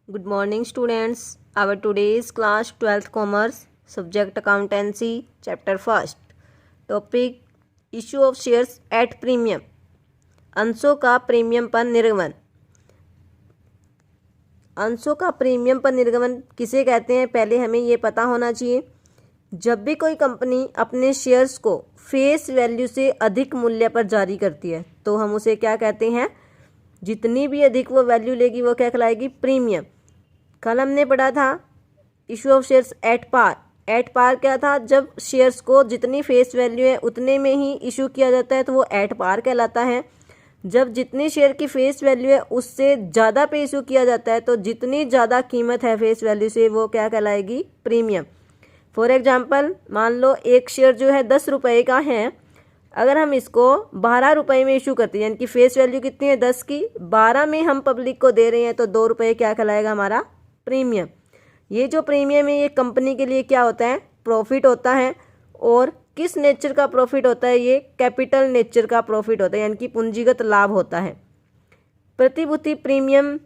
Good morning, students. Our today's class 12th Commerce, subject Accountancy, chapter 1st. Topic Issue of shares at premium. अंशों का premium पर निर्गमन. अंशों का premium पर निर्गमन किसे कहते हैं, पहले हमें ये पता होना चाहिए. जब भी कोई कंपनी अपने शेयर्स को फेस वैल्यू से अधिक मूल्य पर जारी करती है तो हम उसे क्या कहते हैं, जितनी भी अधिक वो वैल्यू लेगी वो क्या कहलाएगी, प्रीमियम. कल हमने पढ़ा था issue of shares at par. At par क्या था, जब शेयर्स को जितनी फेस वैल्यू है उतने में ही इशू किया जाता है तो वो एट पार कहलाता है. जब जितनी शेयर की फेस वैल्यू है उससे ज़्यादा पे इशू किया जाता है तो जितनी ज़्यादा कीमत है फेस वैल्यू से वो क्या कहलाएगी, प्रीमियम. फॉर एग्जाम्पल मान लो एक शेयर जो है 10 रुपये का है, अगर हम इसको 12 रुपये में इशू करते हैं, यानी कि फेस वैल्यू कितनी है 10 की, 12 में हम पब्लिक को दे रहे हैं तो 2 रुपये क्या कहलाएगा हमारा, प्रीमियम. ये जो प्रीमियम है ये कंपनी के लिए क्या होता है, प्रॉफिट होता है. और किस नेचर का प्रॉफिट होता है, ये कैपिटल नेचर का प्रॉफिट होता है, यानी कि पूंजीगत लाभ होता है. प्रतिभूति प्रीमियम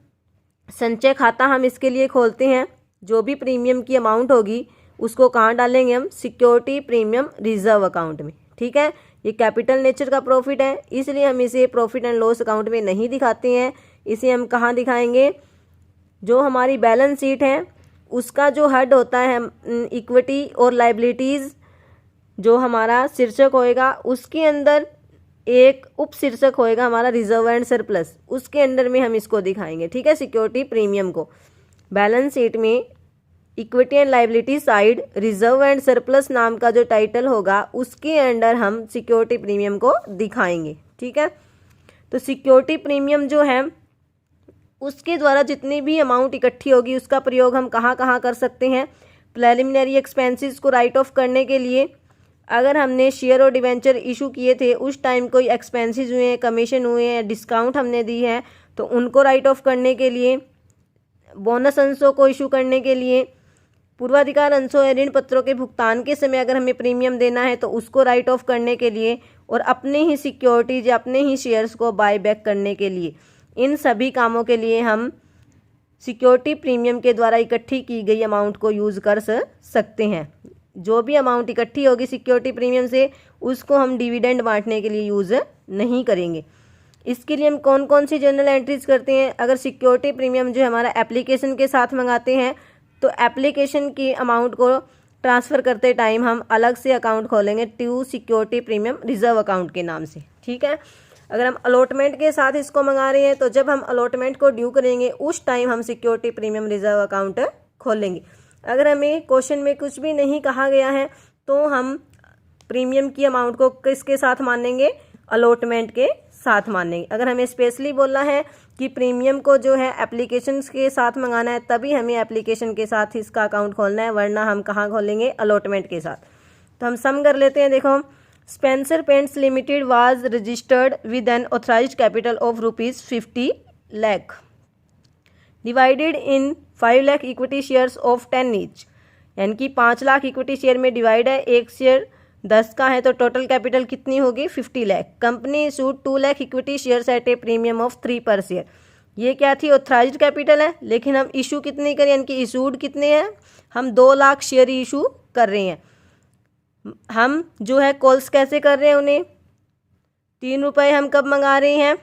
संचय खाता हम इसके लिए खोलते हैं. जो भी प्रीमियम की अमाउंट होगी उसको कहाँ डालेंगे हम, सिक्योरिटी प्रीमियम रिजर्व अकाउंट में. ठीक है, ये कैपिटल नेचर का प्रॉफिट है इसलिए हम इसे प्रॉफिट एंड लॉस अकाउंट में नहीं दिखाते हैं. इसे हम कहाँ दिखाएंगे, जो हमारी बैलेंस शीट है उसका जो हेड होता है इक्विटी और लाइबिलिटीज़, जो हमारा शीर्षक होएगा उसके अंदर एक उप शीर्षक होएगा हमारा रिजर्व एंड सरप्लस, उसके अंदर में हम इसको दिखाएंगे. ठीक है, सिक्योरिटी प्रीमियम को बैलेंस शीट में equity and liability side reserve and surplus नाम का जो टाइटल होगा उसके अंडर हम सिक्योरिटी प्रीमियम को दिखाएंगे. ठीक है, तो सिक्योरिटी प्रीमियम जो है उसके द्वारा जितनी भी अमाउंट इकट्ठी होगी उसका प्रयोग हम कहाँ कहाँ कर सकते हैं. प्रिलिमिनरी एक्सपेंसेस को राइट ऑफ करने के लिए, अगर हमने शेयर और डिवेंचर इशू किए थे उस टाइम कोई एक्सपेंसेस हुए हैं, कमीशन हुए हैं, डिस्काउंट हमने दी है तो उनको राइट ऑफ करने के लिए, बोनस अंशों को इशू करने के लिए, पूर्वाधिकार अंशों या ऋण पत्रों के भुगतान के समय अगर हमें प्रीमियम देना है तो उसको राइट ऑफ करने के लिए, और अपने ही सिक्योरिटीज या अपने ही शेयर्स को बाय बैक करने के लिए, इन सभी कामों के लिए हम सिक्योरिटी प्रीमियम के द्वारा इकट्ठी की गई अमाउंट को यूज़ कर सकते हैं. जो भी अमाउंट इकट्ठी होगी सिक्योरिटी प्रीमियम से उसको हम डिविडेंड बांटने के लिए यूज़ नहीं करेंगे. इसके लिए हम कौन कौन सी जर्नल एंट्रीज करते हैं, अगर सिक्योरिटी प्रीमियम जो हमारा एप्लीकेशन के साथ मंगाते हैं तो एप्लीकेशन की अमाउंट को ट्रांसफ़र करते टाइम हम अलग से अकाउंट खोलेंगे to security premium reserve account के नाम से. ठीक है, अगर हम अलॉटमेंट के साथ इसको मंगा रहे हैं तो जब हम अलॉटमेंट को ड्यू करेंगे उस टाइम हम सिक्योरिटी प्रीमियम रिजर्व अकाउंट खोलेंगे. अगर हमें क्वेश्चन में कुछ भी नहीं कहा गया है तो हम प्रीमियम की अमाउंट को किसके साथ मानेंगे, अलॉटमेंट के साथ मानेंगे. अगर हमें स्पेशली बोलना है कि प्रीमियम को जो है एप्लीकेशन के साथ मंगाना है तभी हमें एप्लीकेशन के साथ इसका अकाउंट खोलना है, वरना हम कहाँ खोलेंगे, अलॉटमेंट के साथ. तो हम सम कर लेते हैं. देखो, Spencer paints limited was registered with N authorised capital of ₹50 lakh divided in 5 lakh equity shares of 10 each, यानी कि 5 लाख इक्विटी शेयर में डिवाइड है, एक शेयर 10 का है तो टोटल कैपिटल कितनी होगी, 50 lakh. Company issued 2 lakh equity shares at A premium of 3 पर शेयर. ये क्या थी, ऑथराइज्ड कैपिटल है, लेकिन हम इशू कितनी करें, यानी कि इशूड कितने हैं, हम 2 लाख शेयर इशू कर रहे हैं. हम जो है कॉल्स कैसे कर रहे हैं उन्हें, 3 रुपये हम कब मंगा रहे हैं,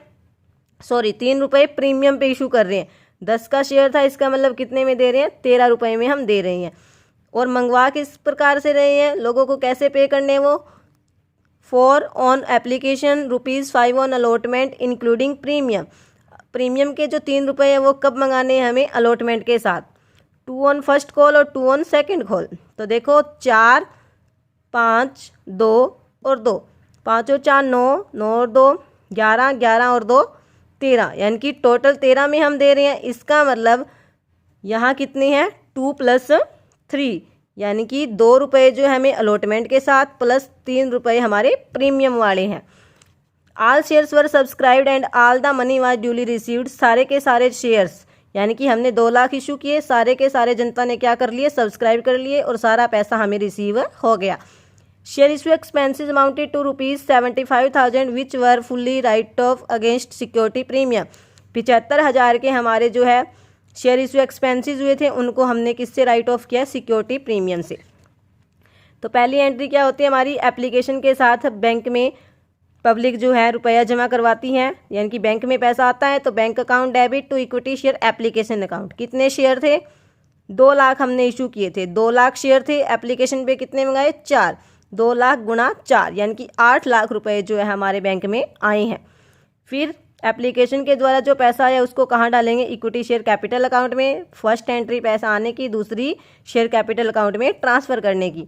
3 रुपये प्रीमियम पे इशू कर रहे हैं. 10 का शेयर था, इसका मतलब कितने में दे रहे हैं, 13 रुपये में हम दे रहे हैं. और मंगवा किस प्रकार से रहे हैं, लोगों को कैसे पे करने हैं, वो 4 on application ₹5 on allotment including premium. Premium के जो 3 रुपये हैं वो कब मंगाने हैं हमें, अलॉटमेंट के साथ. 2 ऑन फर्स्ट कॉल और 2 ऑन सेकेंड कॉल. तो देखो 4, 5, 2 और 2, 5 और 4 9, 9 और 2 11, 11 और 2 13, यानी कि टोटल 13 में हम दे रहे हैं. इसका मतलब यहाँ कितने हैं, 2 + 3, यानी कि 2 रुपये जो है हमें अलॉटमेंट के साथ प्लस 3 रुपये हमारे प्रीमियम वाले हैं. All shares were subscribed and all the money was duly received. सारे के सारे शेयर्स, यानी कि हमने 2 लाख इशू किए, सारे के सारे जनता ने क्या कर लिए, सब्सक्राइब कर लिए और सारा पैसा हमें रिसीव हो गया. Share issue expenses amounted to ₹75,000 which were fully write off against security premium. 75,000 के हमारे जो है शेयर इशू एक्सपेंसेस हुए थे उनको हमने किससे राइट ऑफ किया, सिक्योरिटी प्रीमियम से। तो पहली एंट्री क्या होती है हमारी, एप्लीकेशन के साथ बैंक में पब्लिक जो है रुपया जमा करवाती है, यानी कि बैंक में पैसा आता है तो bank account debit to equity share application account. कितने शेयर थे, 2 लाख हमने इशू किए थे, 2 लाख शेयर थे, एप्लीकेशन पे कितने मंगाए, 4, 2 लाख गुणा 4 यानी कि 8 लाख रुपए जो है हमारे बैंक में आए हैं। फिर एप्लीकेशन के द्वारा जो पैसा आया उसको कहाँ डालेंगे, इक्विटी शेयर कैपिटल अकाउंट में। फर्स्ट एंट्री पैसा आने की, दूसरी शेयर कैपिटल अकाउंट में ट्रांसफ़र करने की।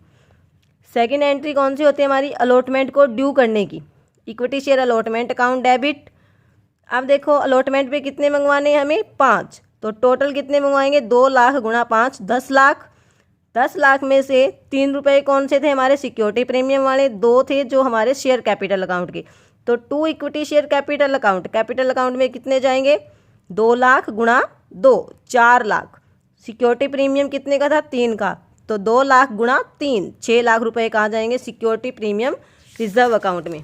सेकंड एंट्री कौन सी होती है हमारी, अलॉटमेंट को ड्यू करने की, equity share allotment account debit. अब देखो अलॉटमेंट पे कितने मंगवाने हैं हमें, 5, तो टोटल कितने मंगवाएंगे, 2 लाख गुणा 5 10 लाख। 10 लाख में से 3 रुपये कौन से थे हमारे, सिक्योरिटी प्रीमियम वाले, 2 थे जो हमारे शेयर कैपिटल अकाउंट के। तो 2 इक्विटी शेयर कैपिटल अकाउंट में कितने जाएंगे, 2 लाख गुणा 2 4 लाख। सिक्योरिटी प्रीमियम कितने का था, 3 का, तो 2 लाख गुणा 3 6 लाख रुपए कहाँ जाएंगे, सिक्योरिटी प्रीमियम रिजर्व अकाउंट में।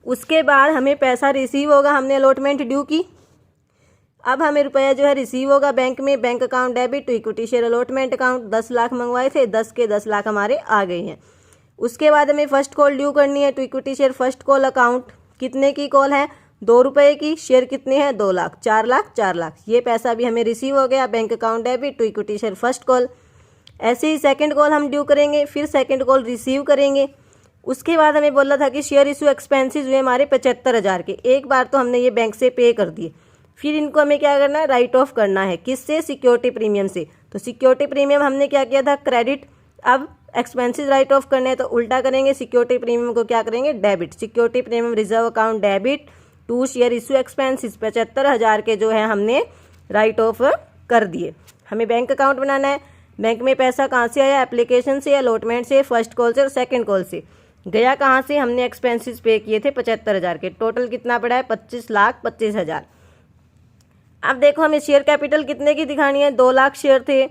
उसके बाद हमें पैसा रिसीव होगा, हमने अलॉटमेंट ड्यू की, अब हमें रुपया जो है रिसीव होगा बैंक में, bank account debit to equity share allotment account. 10 lakh मंगवाए थे, 10 के 10 लाख हमारे आ गए हैं। उसके बाद हमें फर्स्ट कॉल ड्यू करनी है to equity share first call account. कितने की कॉल है, 2 रुपये की, शेयर कितने हैं, 2 लाख, 4 लाख 4 लाख। ये पैसा भी हमें रिसीव हो गया, bank account debit to equity share first call. ऐसे ही सेकंड कॉल हम ड्यू करेंगे, फिर सेकंड कॉल रिसीव करेंगे। उसके बाद हमें बोला था कि शेयर इशू एक्सपेंसेस हुए हमारे 75,000 के, एक बार तो हमने ये बैंक से पे कर दिए। फिर इनको हमें क्या करना है, राइट ऑफ करना है, किससे, सिक्योरिटी प्रीमियम से। तो सिक्योरिटी प्रीमियम हमने क्या किया था, क्रेडिट, अब एक्सपेंसेस राइट ऑफ करने हैं तो उल्टा करेंगे, सिक्योरिटी प्रीमियम को क्या करेंगे, debit. Security premium reserve account debit to share issue expenses 75,000 के जो है हमने राइट ऑफ कर दिए। हमें बैंक अकाउंट बनाना है, बैंक में पैसा कहाँ से आया, एप्लीकेशन से, अलॉटमेंट से, फर्स्ट कॉल से और सेकंड कॉल से। गया कहाँ से, हमने एक्सपेंसेस पे किए थे 75,000 के, टोटल कितना पड़ा है, 25,25,000। अब देखो हमें शेयर कैपिटल कितने की दिखानी है, 2 लाख शेयर थे,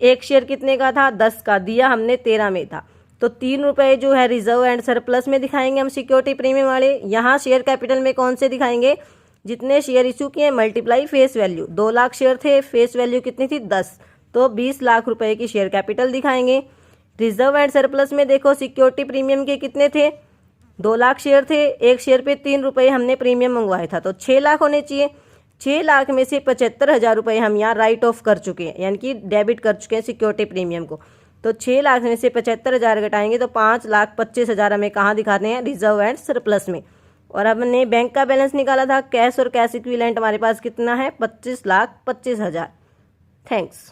एक शेयर कितने का था, 10 का, दिया हमने 13 में था, तो 3 रुपये जो है रिजर्व एंड सरप्लस में दिखाएंगे हम सिक्योरिटी प्रीमियम वाले। यहाँ शेयर कैपिटल में कौन से दिखाएंगे, जितने शेयर इशू किए multiply face value. 2 lakh share थे, फेस वैल्यू कितनी थी, 10, तो 20 लाख रुपए की शेयर कैपिटल दिखाएंगे। रिजर्व एंड सरप्लस में देखो सिक्योरिटी प्रीमियम के कितने थे, 2 लाख शेयर थे, एक शेयर पे 3 रुपये हमने प्रीमियम मंगवाया था, तो 6 लाख होने चाहिए। 6 लाख में से 75,000 रुपये हम यहाँ राइट ऑफ कर चुके हैं, यानी कि डेबिट कर चुके हैं सिक्योरिटी प्रीमियम को। तो 6 लाख में से 75,000 घटाएंगे तो 5,25,000 हमें कहाँ दिखाते हैं, रिजर्व एंड सरप्लस में। और हमने बैंक का बैलेंस निकाला था, कैश और कैश इक्विवेलेंट हमारे पास कितना है, 25,25,000। थैंक्स।